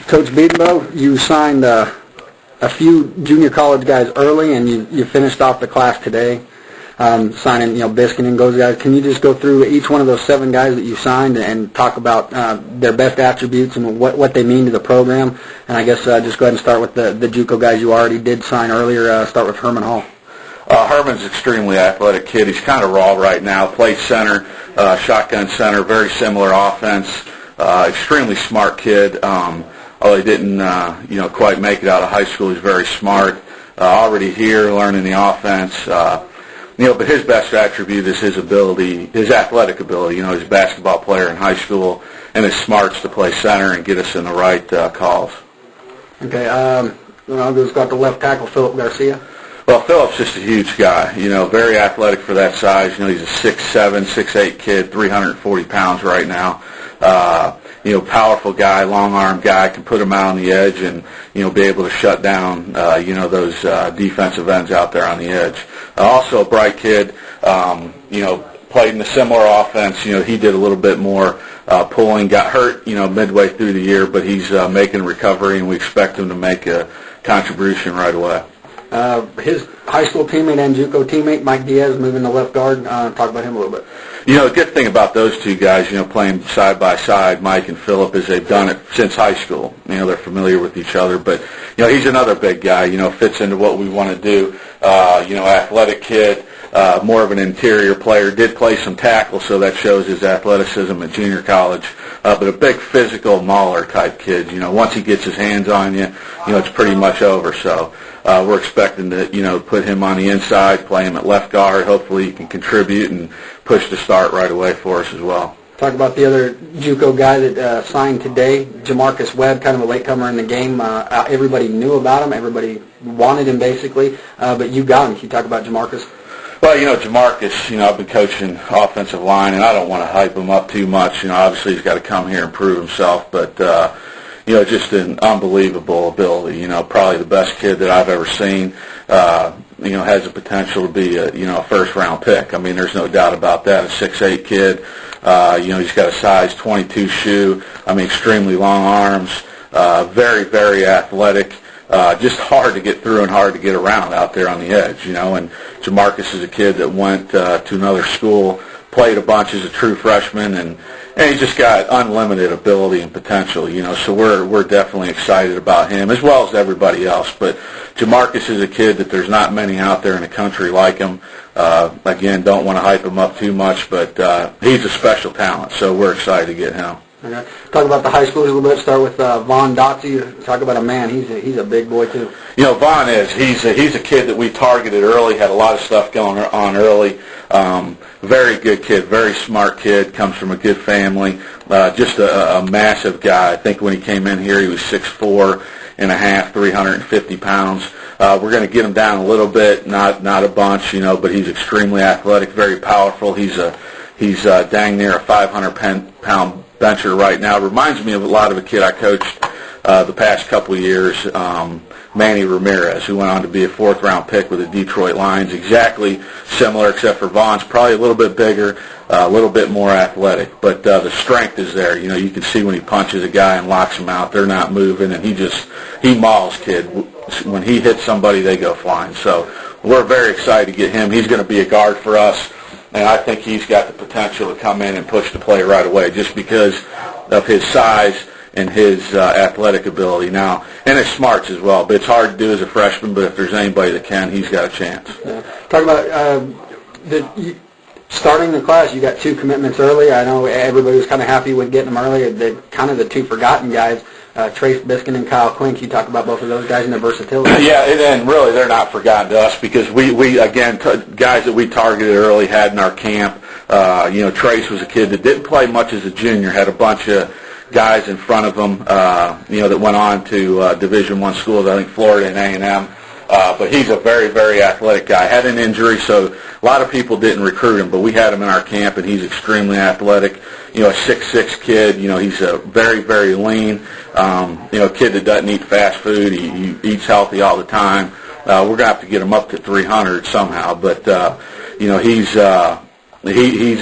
Coach Bedenbaugh, you signed a few junior college guys early, and you finished off the class today, signing, Biskin and those guys. Can you just go through each one of those 7 guys that you signed and talk about their best attributes and what they mean to the program? And I guess just go ahead and start with the JUCO guys you already did sign earlier. Start with Herman Hall. Herman's an extremely athletic kid. He's kind of raw right now. Plays center, shotgun center, very similar offense. Extremely smart kid. Although he didn't, quite make it out of high school, he's very smart. Already here, learning the offense. But his best attribute is his ability, his athletic ability. He's a basketball player in high school, and his smarts to play center and get us in the right calls. Okay. Who's got the left tackle, Philip Garcia? Well, Philip's just a huge guy, very athletic for that size. He's a 6'7", 6'8" kid, 340 pounds right now. Powerful guy, long-arm guy, can put him out on the edge and, be able to shut down, those defensive ends out there on the edge. Also a bright kid, played in a similar offense. He did a little bit more pulling, got hurt, midway through the year, but he's making recovery, and we expect him to make a contribution right away. His high school teammate and JUCO teammate, Mike Diaz, moving to left guard. Talk about him a little bit. The good thing about those two guys, playing side by side, Mike and Philip, is they've done it since high school. They're familiar with each other. But, he's another big guy, fits into what we want to do. Athletic kid, more of an interior player. Did play some tackle, so that shows his athleticism at junior college. But a big physical mauler type kid. Once he gets his hands on you, it's pretty much over. So we're expecting to, put him on the inside, play him at left guard. Hopefully he can contribute and push the start right away for us as well. Talk about the other JUCO guy that signed today, Jamarcus Webb, kind of a latecomer in the game. Everybody knew about him. Everybody wanted him, basically. But you got him. Can you talk about Jamarcus? Well, Jamarcus, I've been coaching offensive line, and I don't want to hype him up too much. Obviously he's got to come here and prove himself, but, just an unbelievable ability. Probably the best kid that I've ever seen. Has the potential to be a first-round pick. I mean, there's no doubt about that. A 6'8" kid. He's got a size 22 shoe. Extremely long arms. Very, very athletic. Just hard to get through and hard to get around out there on the edge, And Jamarcus is a kid that went to another school, played a bunch as a true freshman, and he's just got unlimited ability and potential, So we're definitely excited about him, as well as everybody else. But Jamarcus is a kid that there's not many out there in the country like him. Again, don't want to hype him up too much, but he's a special talent, so we're excited to get him. Okay. Talk about the high schoolers a little bit. Start with Vaughn Dotsey. Talk about a man. He's a big boy too. Vaughn is. He's a kid that we targeted early. Had a lot of stuff going on early. Very good kid. Very smart kid. Comes from a good family. Just a massive guy. I think when he came in here, he was 6'4" and a half, 350 pounds. We're going to get him down a little bit, not a bunch, but he's extremely athletic, very powerful. He's dang near a 500-pound bencher right now. Reminds me of a lot of a kid I coached the past couple of years, Manny Ramirez, who went on to be a 4th-round pick with the Detroit Lions. Exactly similar, except for Vaughn's probably a little bit bigger, a little bit more athletic. But the strength is there. You can see when he punches a guy and locks him out, they're not moving, and he mauls kid. When he hits somebody, they go flying. So we're very excited to get him. He's going to be a guard for us. And I think he's got the potential to come in and push the play right away just because of his size and his athletic ability now, and his smarts as well. But it's hard to do as a freshman, but if there's anybody that can, he's got a chance. Yeah. Talk about starting the class. You got 2 commitments early. I know everybody was kind of happy with getting them early. Kind of the 2 forgotten guys, Trace Biskin and Kyle Quink. You talk about both of those guys and their versatility. Yeah, and really they're not forgotten to us because we again, guys that we targeted early had in our camp. Trace was a kid that didn't play much as a junior, had a bunch of guys in front of him, that went on to Division I schools, I think Florida and A&M. But he's a very, very athletic guy. Had an injury, so a lot of people didn't recruit him, but we had him in our camp, and he's extremely athletic. A 6'6" kid. He's a very, very lean. A kid that doesn't eat fast food. He eats healthy all the time. We're going to have to get him up to 300 somehow, but he's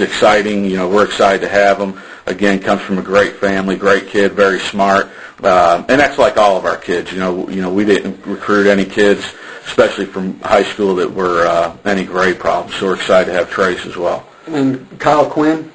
exciting. We're excited to have him. again, comes from a great family, great kid, very smart, and that's like all of our kids. You know, we didn't recruit any kids, especially from high school, that were any grade problems. So we're excited to have Trace as well. And Kyle Quinn?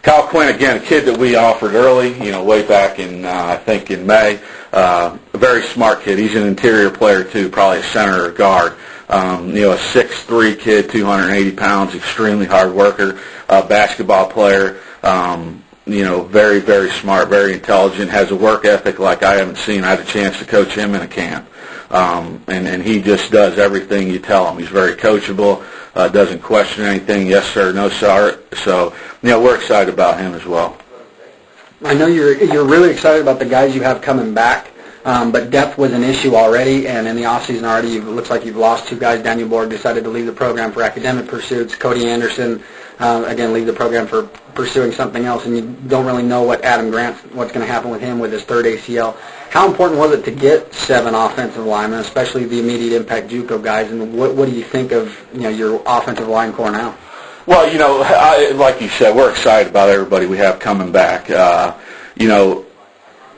Kyle Quinn, again, a kid that we offered early, way back in, I think in May. A very smart kid. He's an interior player, too, probably a center or guard. A 6'3" kid, 280 pounds, extremely hard worker, basketball player, very, very smart, very intelligent, has a work ethic like I haven't seen. I had a chance to coach him in a camp. And he just does everything you tell him. He's very coachable, doesn't question anything, yes sir, no sir. So, we're excited about him as well. I know you're really excited about the guys you have coming back, but depth was an issue already, and in the offseason already, it looks like you've lost two guys. Daniel Borg decided to leave the program for academic pursuits. Cody Anderson, again, leave the program for pursuing something else, and you don't really know what's going to happen with him with his third ACL. How important was it to get 7 offensive linemen, especially the immediate impact JUCO guys, and what do you think of your offensive line core now? Well, like you said, we're excited about everybody we have coming back.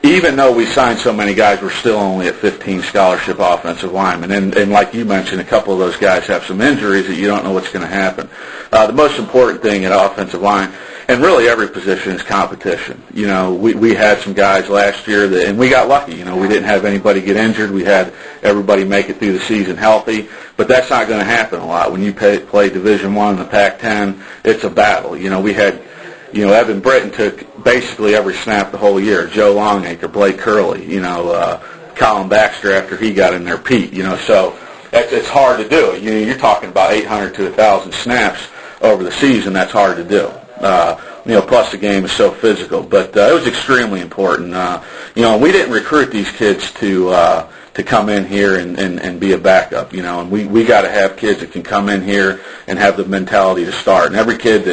Even though we signed so many guys, we're still only at 15 scholarship offensive linemen. And like you mentioned, a couple of those guys have some injuries that you don't know what's going to happen. The most important thing at offensive line, and really every position, is competition. We had some guys last year, and we got lucky. We didn't have anybody get injured. We had everybody make it through the season healthy. But that's not going to happen a lot. When you play Division I in the Pac-10, it's a battle. We had Evan Britton took basically every snap the whole year. Joe Longacre, Blake Curley, Colin Baxter after he got in there, Pete, so it's hard to do. You're talking about 800 to 1,000 snaps over the season. That's hard to do. Plus the game is so physical. But it was extremely important. We didn't recruit these kids to come in here and be a backup, and we got to have kids that can come in here and have the mentality to start. And every kid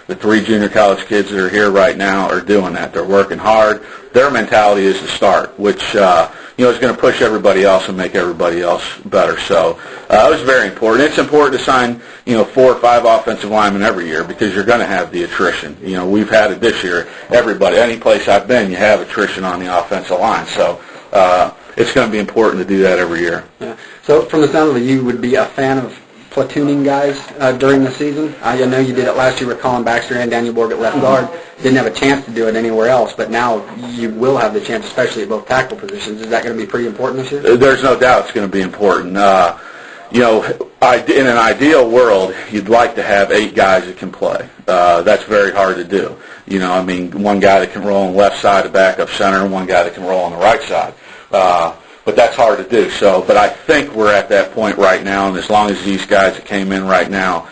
the 3 junior college kids that are here right now are doing that. They're working hard. Their mentality is to start, which is going to push everybody else and make everybody else better. So it was very important. It's important to sign 4 or 5 offensive linemen every year because you're going to have the attrition. We've had it this year. Everybody, any place I've been, you have attrition on the offensive line. So it's going to be important to do that every year. Yeah. So from the sound of it, you would be a fan of platooning guys during the season? I know you did it last year with Colin Baxter and Daniel Borg at left guard. Didn't have a chance to do it anywhere else, but now you will have the chance, especially at both tackle positions. Is that going to be pretty important this year? There's no doubt it's going to be important. In an ideal world, you'd like to have 8 guys that can play. That's very hard to do. One guy that can roll on the left side, a backup center, and one guy that can roll on the right side. But that's hard to do. But I think we're at that point right now, and as long as these guys that came in right now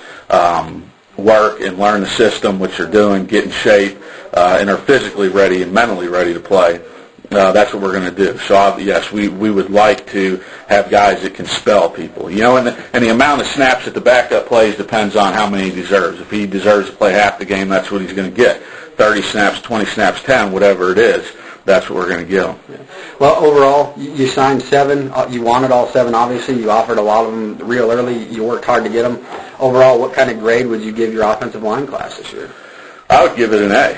work and learn the system, which they're doing, get in shape, and are physically ready and mentally ready to play, that's what we're going to do. So, yes, we would like to have guys that can spell people. And the amount of snaps that the backup plays depends on how many he deserves. If he deserves to play half the game, that's what he's going to get. 30 snaps, 20 snaps, 10, whatever it is. That's what we're going to give them. Yeah. Well, overall, you signed 7. You wanted all 7, obviously. You offered a lot of them real early. You worked hard to get them. Overall, what kind of grade would you give your offensive line class this year? I would give it an A.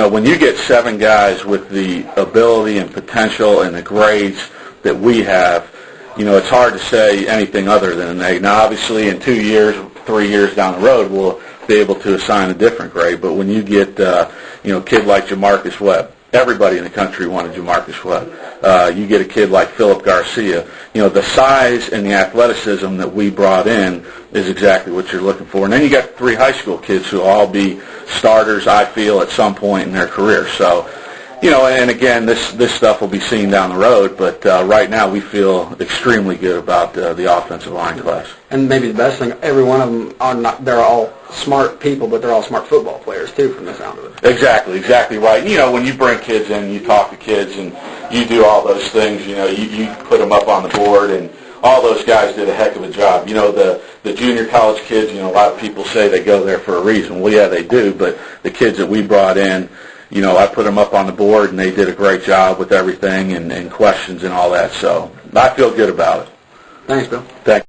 When you get 7 guys with the ability and potential and the grades that we have, it's hard to say anything other than an A. Now, obviously, in 2 years, 3 years down the road, we'll be able to assign a different grade. But when you get, a kid like Jamarcus Webb, everybody in the country wanted Jamarcus Webb. You get a kid like Philip Garcia. The size and the athleticism that we brought in is exactly what you're looking for. And then you got 3 high school kids who will all be starters, I feel, at some point in their career. So, and again, this stuff will be seen down the road, but right now we feel extremely good about the offensive line class. And maybe the best thing, every one of them they're all smart people, but they're all smart football players, too, from the sound of it. Exactly right. When you bring kids in, you talk to kids, and you do all those things, you put them up on the board, and all those guys did a heck of a job. The junior college kids, a lot of people say they go there for a reason. Well, yeah, they do, but the kids that we brought in, I put them up on the board, and they did a great job with everything and questions and all that. So I feel good about it. Thanks, Bill. Thanks.